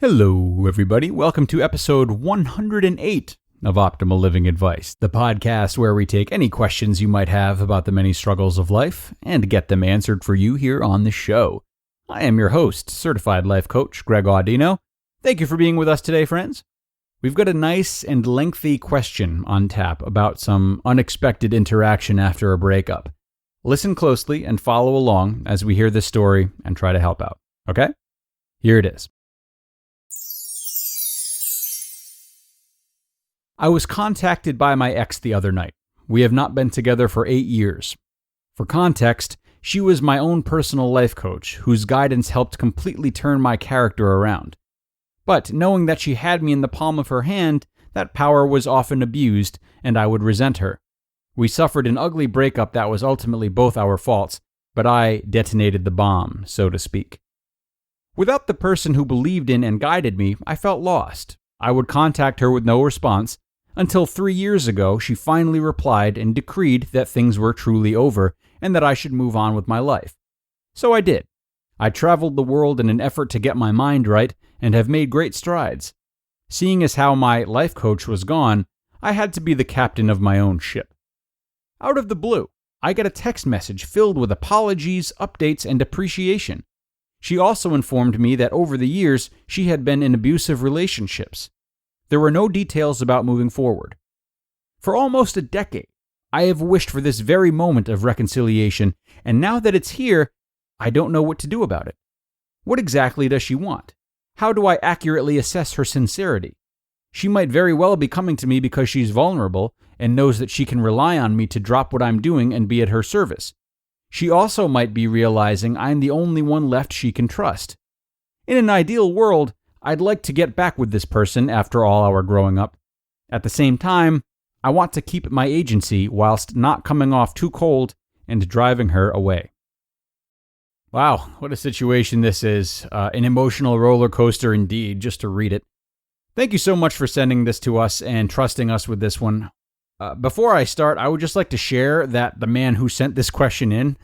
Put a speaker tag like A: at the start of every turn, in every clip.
A: Hello, everybody. Welcome to episode 108 of Optimal Living Advice, the podcast where we take any questions you might have about the many struggles of life and get them answered for you here on the show. I am your host, certified life coach, Greg Audino. Thank you for being with us today, friends. We've got a nice and lengthy question on tap about some unexpected interaction after a breakup. Listen closely and follow along as we hear this story and try to help out. Okay? Here it is. I was contacted by my ex the other night. We have not been together for 8 years. For context, she was my own personal life coach, whose guidance helped completely turn my character around. But knowing that she had me in the palm of her hand, that power was often abused, and I would resent her. We suffered an ugly breakup that was ultimately both our faults, but I detonated the bomb, so to speak. Without the person who believed in and guided me, I felt lost. I would contact her with no response, until 3 years ago, she finally replied and decreed that things were truly over and that I should move on with my life. So I did. I traveled the world in an effort to get my mind right and have made great strides. Seeing as how my life coach was gone, I had to be the captain of my own ship. Out of the blue, I get a text message filled with apologies, updates, and appreciation. She also informed me that over the years, she had been in abusive relationships. There were no details about moving forward. For almost a decade, I have wished for this very moment of reconciliation, and now that it's here, I don't know what to do about it. What exactly does she want? How do I accurately assess her sincerity? She might very well be coming to me because she's vulnerable and knows that she can rely on me to drop what I'm doing and be at her service. She also might be realizing I'm the only one left she can trust. In an ideal world, I'd like to get back with this person after all our growing up. At the same time, I want to keep my agency whilst not coming off too cold and driving her away. Wow, what a situation this is. An emotional roller coaster indeed, just to read it. Thank you so much for sending this to us and trusting us with this one. Before I start, I would just like to share that the man who sent this question in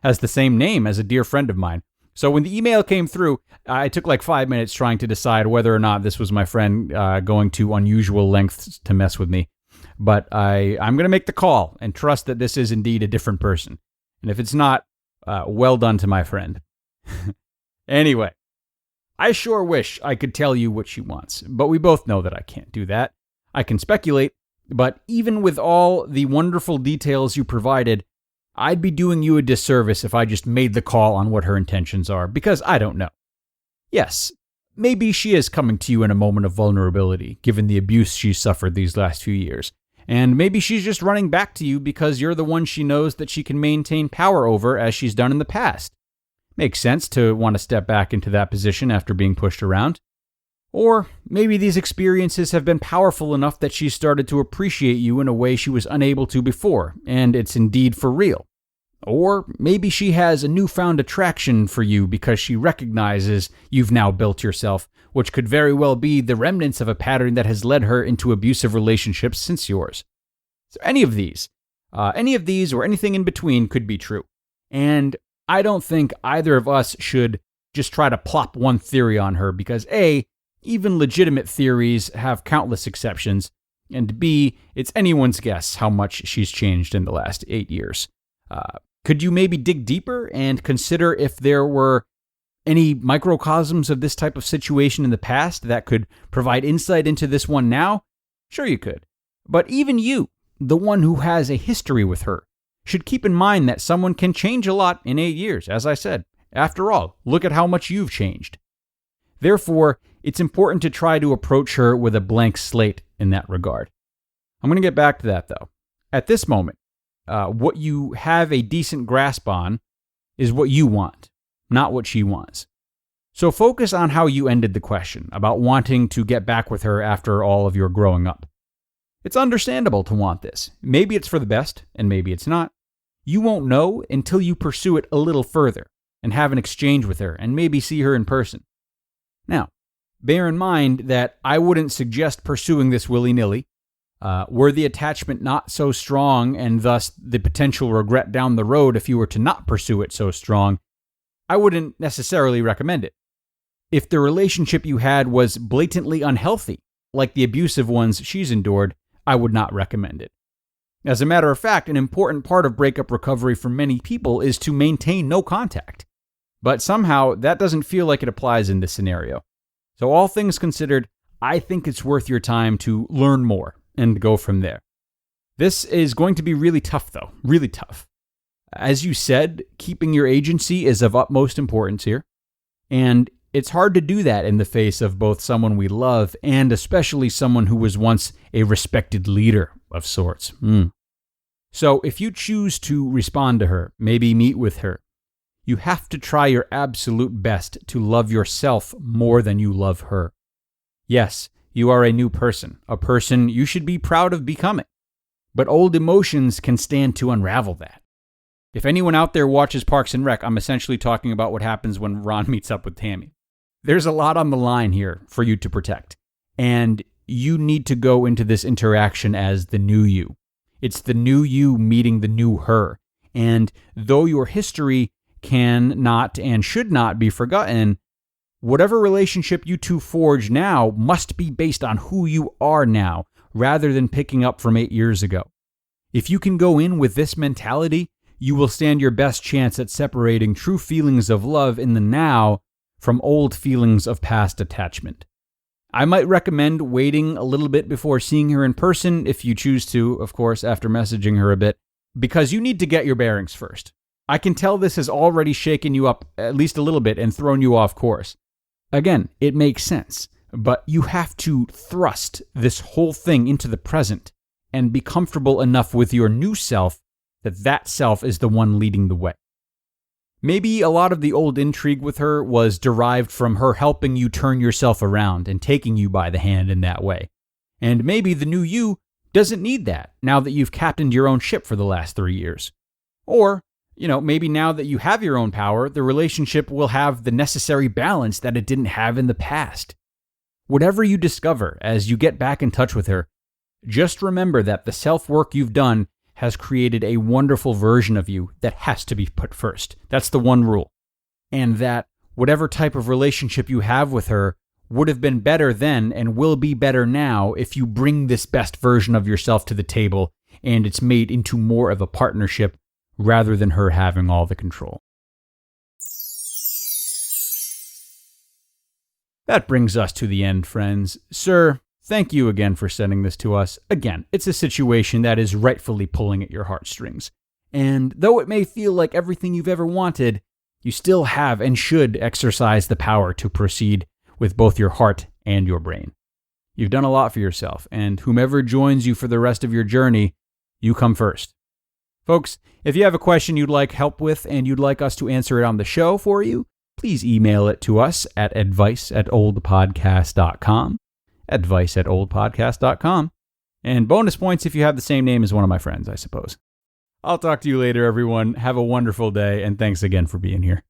A: has the same name as a dear friend of mine. So when the email came through, I took like 5 minutes trying to decide whether or not this was my friend going to unusual lengths to mess with me. But I'm going to make the call and trust that this is indeed a different person. And if it's not, well done to my friend. Anyway, I sure wish I could tell you what she wants, but we both know that I can't do that. I can speculate, but even with all the wonderful details you provided, I'd be doing you a disservice if I just made the call on what her intentions are, because I don't know. Yes, maybe she is coming to you in a moment of vulnerability, given the abuse she's suffered these last few years. And maybe she's just running back to you because you're the one she knows that she can maintain power over as she's done in the past. Makes sense to want to step back into that position after being pushed around. Or maybe these experiences have been powerful enough that she's started to appreciate you in a way she was unable to before, and it's indeed for real. Or maybe she has a newfound attraction for you because she recognizes you've now built yourself, which could very well be the remnants of a pattern that has led her into abusive relationships since yours. So any of these or anything in between could be true. And I don't think either of us should just try to plop one theory on her because A, even legitimate theories have countless exceptions, and B, it's anyone's guess how much she's changed in the last 8 years. Could you maybe dig deeper and consider if there were any microcosms of this type of situation in the past that could provide insight into this one now? Sure you could. But even you, the one who has a history with her, should keep in mind that someone can change a lot in 8 years, as I said. After all, look at how much you've changed. Therefore, it's important to try to approach her with a blank slate in that regard. I'm going to get back to that, though. At this moment, what you have a decent grasp on is what you want, not what she wants. So focus on how you ended the question about wanting to get back with her after all of your growing up. It's understandable to want this. Maybe it's for the best, and maybe it's not. You won't know until you pursue it a little further and have an exchange with her and maybe see her in person. Now, bear in mind that I wouldn't suggest pursuing this willy-nilly. Were the attachment not so strong and thus the potential regret down the road if you were to not pursue it so strong, I wouldn't necessarily recommend it. If the relationship you had was blatantly unhealthy, like the abusive ones she's endured, I would not recommend it. As a matter of fact, an important part of breakup recovery for many people is to maintain no contact. But somehow, that doesn't feel like it applies in this scenario. So all things considered, I think it's worth your time to learn more and go from there. This is going to be really tough, though. Really tough. As you said, keeping your agency is of utmost importance here. And it's hard to do that in the face of both someone we love and especially someone who was once a respected leader of sorts. So if you choose to respond to her, maybe meet with her, you have to try your absolute best to love yourself more than you love her. Yes, you are a new person, a person you should be proud of becoming. But old emotions can stand to unravel that. If anyone out there watches Parks and Rec, I'm essentially talking about what happens when Ron meets up with Tammy. There's a lot on the line here for you to protect, and you need to go into this interaction as the new you. It's the new you meeting the new her, and though your history can not and should not be forgotten, whatever relationship you two forge now must be based on who you are now, rather than picking up from 8 years ago. If you can go in with this mentality, you will stand your best chance at separating true feelings of love in the now from old feelings of past attachment. I might recommend waiting a little bit before seeing her in person, if you choose to, of course, after messaging her a bit, because you need to get your bearings first. I can tell this has already shaken you up at least a little bit and thrown you off course. Again, it makes sense, but you have to thrust this whole thing into the present and be comfortable enough with your new self that that self is the one leading the way. Maybe a lot of the old intrigue with her was derived from her helping you turn yourself around and taking you by the hand in that way. And maybe the new you doesn't need that now that you've captained your own ship for the last 3 years. Or, maybe now that you have your own power, the relationship will have the necessary balance that it didn't have in the past. Whatever you discover as you get back in touch with her, just remember that the self-work you've done has created a wonderful version of you that has to be put first. That's the one rule. And that whatever type of relationship you have with her would have been better then and will be better now if you bring this best version of yourself to the table and it's made into more of a partnership rather than her having all the control. That brings us to the end, friends. Sir, thank you again for sending this to us. Again, it's a situation that is rightfully pulling at your heartstrings. And though it may feel like everything you've ever wanted, you still have and should exercise the power to proceed with both your heart and your brain. You've done a lot for yourself, and whomever joins you for the rest of your journey, you come first. Folks, if you have a question you'd like help with and you'd like us to answer it on the show for you, please email it to us at advice@oldpodcast.com. advice@oldpodcast.com. And bonus points if you have the same name as one of my friends, I suppose. I'll talk to you later, everyone. Have a wonderful day, and thanks again for being here.